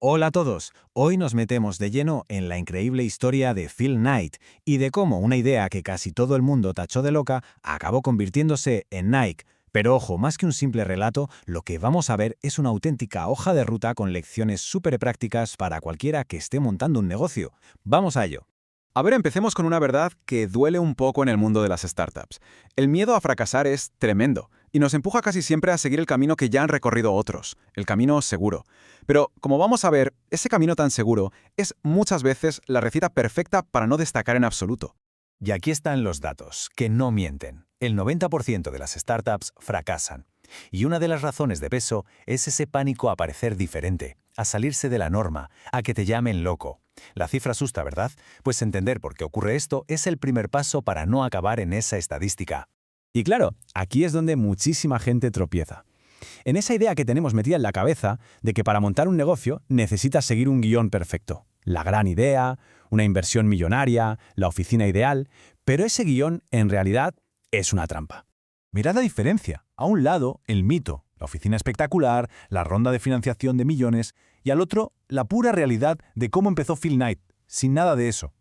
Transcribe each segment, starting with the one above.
Hola a todos, hoy nos metemos de lleno en la increíble historia de Phil Knight y de cómo una idea que casi todo el mundo tachó de loca acabó convirtiéndose en Nike. Pero ojo, más que un simple relato, lo que vamos a ver es una auténtica hoja de ruta con lecciones súper prácticas para cualquiera que esté montando un negocio. Vamos a ello. A ver, empecemos con una verdad que duele un poco en el mundo de las startups. El miedo a fracasar es tremendo y nos empuja casi siempre a seguir el camino que ya han recorrido otros, el camino seguro. Pero, como vamos a ver, ese camino tan seguro es muchas veces la receta perfecta para no destacar en absoluto. Y aquí están los datos, que no mienten. El 90% de las startups fracasan. Y una de las razones de peso es ese pánico a parecer diferente, a salirse de la norma, a que te llamen loco. La cifra asusta, ¿verdad? Pues entender por qué ocurre esto es el primer paso para no acabar en esa estadística. Y claro, aquí es donde muchísima gente tropieza. En esa idea que tenemos metida en la cabeza de que para montar un negocio necesitas seguir un guión perfecto. La gran idea, una inversión millonaria, la oficina ideal, pero ese guión en realidad es una trampa. Mirad la diferencia. A un lado, el mito, la oficina espectacular, la ronda de financiación de millones, y al otro, la pura realidad de cómo empezó Phil Knight, sin nada de eso.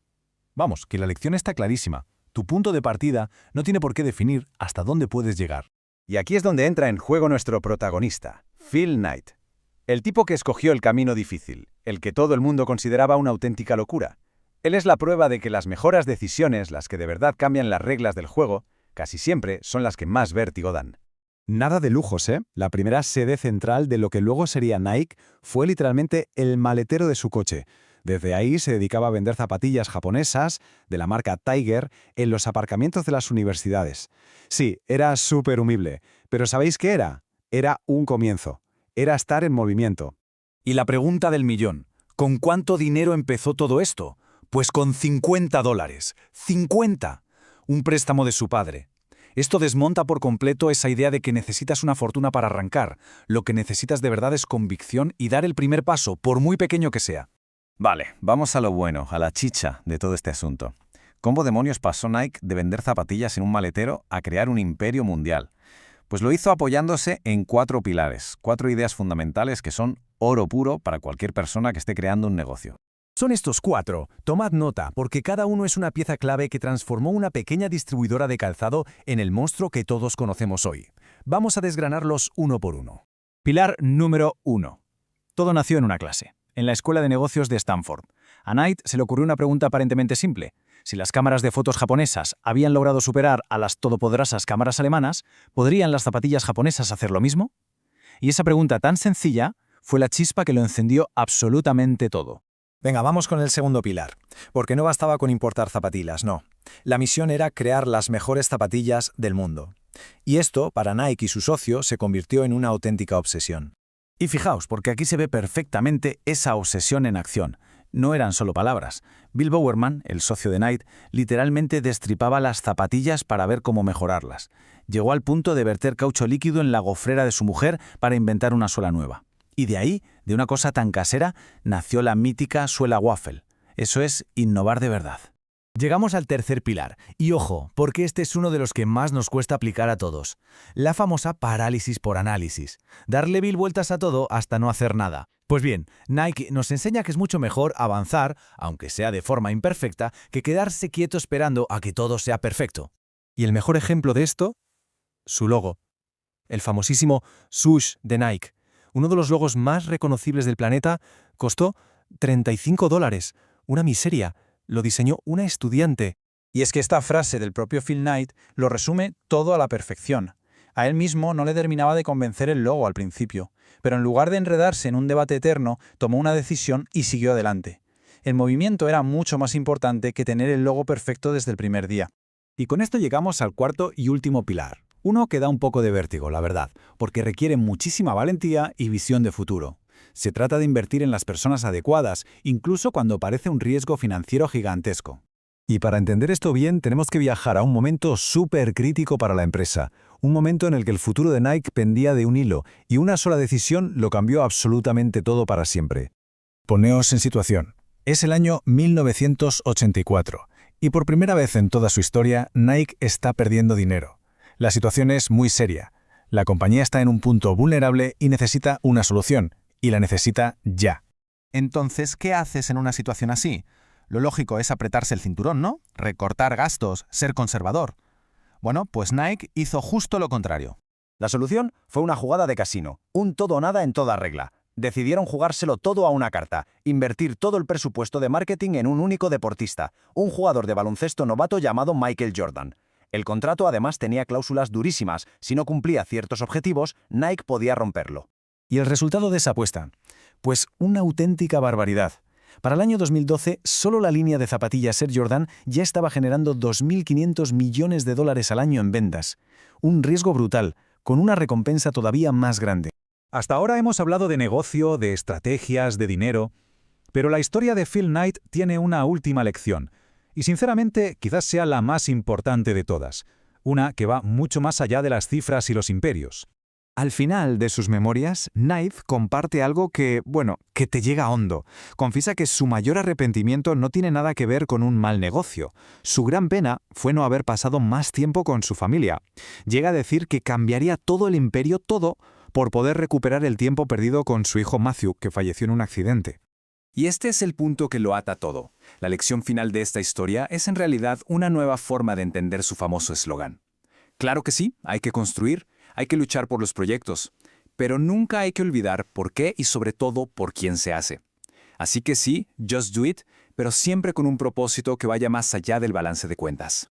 Vamos, que la lección está clarísima. Tu punto de partida no tiene por qué definir hasta dónde puedes llegar. Y aquí es donde entra en juego nuestro protagonista, Phil Knight. El tipo que escogió el camino difícil, el que todo el mundo consideraba una auténtica locura. Él es la prueba de que las mejores decisiones, las que de verdad cambian las reglas del juego, casi siempre son las que más vértigo dan. Nada de lujos, ¿eh? La primera sede central de lo que luego sería Nike fue literalmente el maletero de su coche. Desde ahí se dedicaba a vender zapatillas japonesas de la marca Tiger en los aparcamientos de las universidades. Sí, era súper humilde, pero ¿sabéis qué era? Era un comienzo. Era estar en movimiento. Y la pregunta del millón, ¿con cuánto dinero empezó todo esto? Pues con $50. ¡50! Un préstamo de su padre. Esto desmonta por completo esa idea de que necesitas una fortuna para arrancar. Lo que necesitas de verdad es convicción y dar el primer paso, por muy pequeño que sea. Vale, vamos a lo bueno, a la chicha de todo este asunto. ¿Cómo demonios pasó Nike de vender zapatillas en un maletero a crear un imperio mundial? Pues lo hizo apoyándose en 4 pilares, 4 ideas fundamentales que son oro puro para cualquier persona que esté creando un negocio. Son estos 4. Tomad nota, porque cada uno es una pieza clave que transformó una pequeña distribuidora de calzado en el monstruo que todos conocemos hoy. Vamos a desgranarlos uno por uno. Pilar número 1. Todo nació en una clase, en la Escuela de Negocios de Stanford. A Knight se le ocurrió una pregunta aparentemente simple. Si las cámaras de fotos japonesas habían logrado superar a las todopoderosas cámaras alemanas, ¿podrían las zapatillas japonesas hacer lo mismo? Y esa pregunta tan sencilla fue la chispa que lo encendió absolutamente todo. Venga, vamos con el segundo pilar, porque no bastaba con importar zapatillas, no. La misión era crear las mejores zapatillas del mundo. Y esto, para Nike y su socio, se convirtió en una auténtica obsesión. Y fijaos, porque aquí se ve perfectamente esa obsesión en acción. No eran solo palabras. Bill Bowerman, el socio de Knight, literalmente destripaba las zapatillas para ver cómo mejorarlas. Llegó al punto de verter caucho líquido en la gofrera de su mujer para inventar una suela nueva. Y de ahí, de una cosa tan casera, nació la mítica suela waffle. Eso es innovar de verdad. Llegamos al tercer pilar, y ojo, porque este es uno de los que más nos cuesta aplicar a todos. La famosa parálisis por análisis. Darle 1000 vueltas a todo hasta no hacer nada. Pues bien, Nike nos enseña que es mucho mejor avanzar, aunque sea de forma imperfecta, que quedarse quieto esperando a que todo sea perfecto. Y el mejor ejemplo de esto, su logo. El famosísimo swoosh de Nike. Uno de los logos más reconocibles del planeta, costó $35. Una miseria. Lo diseñó una estudiante. Y es que esta frase del propio Phil Knight lo resume todo a la perfección. A él mismo no le terminaba de convencer el logo al principio, pero en lugar de enredarse en un debate eterno, tomó una decisión y siguió adelante. El movimiento era mucho más importante que tener el logo perfecto desde el primer día. Y con esto llegamos al cuarto y último pilar. Uno que da un poco de vértigo, la verdad, porque requiere muchísima valentía y visión de futuro. Se trata de invertir en las personas adecuadas, incluso cuando parece un riesgo financiero gigantesco. Y para entender esto bien, tenemos que viajar a un momento súper crítico para la empresa. Un momento en el que el futuro de Nike pendía de un hilo, y una sola decisión lo cambió absolutamente todo para siempre. Poneos en situación. Es el año 1984, y por primera vez en toda su historia, Nike está perdiendo dinero. La situación es muy seria. La compañía está en un punto vulnerable y necesita una solución, y la necesita ya. Entonces, ¿qué haces en una situación así? Lo lógico es apretarse el cinturón, ¿no? Recortar gastos, ser conservador. Bueno, pues Nike hizo justo lo contrario. La solución fue una jugada de casino, un todo o nada en toda regla. Decidieron jugárselo todo a una carta, invertir todo el presupuesto de marketing en un único deportista, un jugador de baloncesto novato llamado Michael Jordan. El contrato además tenía cláusulas durísimas. Si no cumplía ciertos objetivos, Nike podía romperlo. ¿Y el resultado de esa apuesta? Pues una auténtica barbaridad. Para el año 2012, solo la línea de zapatillas Air Jordan ya estaba generando 2.500 millones de dólares al año en ventas. Un riesgo brutal, con una recompensa todavía más grande. Hasta ahora hemos hablado de negocio, de estrategias, de dinero, pero la historia de Phil Knight tiene una última lección, y sinceramente quizás sea la más importante de todas, una que va mucho más allá de las cifras y los imperios. Al final de sus memorias, Knight comparte algo que te llega hondo. Confiesa que su mayor arrepentimiento no tiene nada que ver con un mal negocio. Su gran pena fue no haber pasado más tiempo con su familia. Llega a decir que cambiaría todo el imperio, todo, por poder recuperar el tiempo perdido con su hijo Matthew, que falleció en un accidente. Y este es el punto que lo ata todo. La lección final de esta historia es en realidad una nueva forma de entender su famoso eslogan. Claro que sí, hay que construir, hay que luchar por los proyectos, pero nunca hay que olvidar por qué y sobre todo por quién se hace. Así que sí, just do it, pero siempre con un propósito que vaya más allá del balance de cuentas.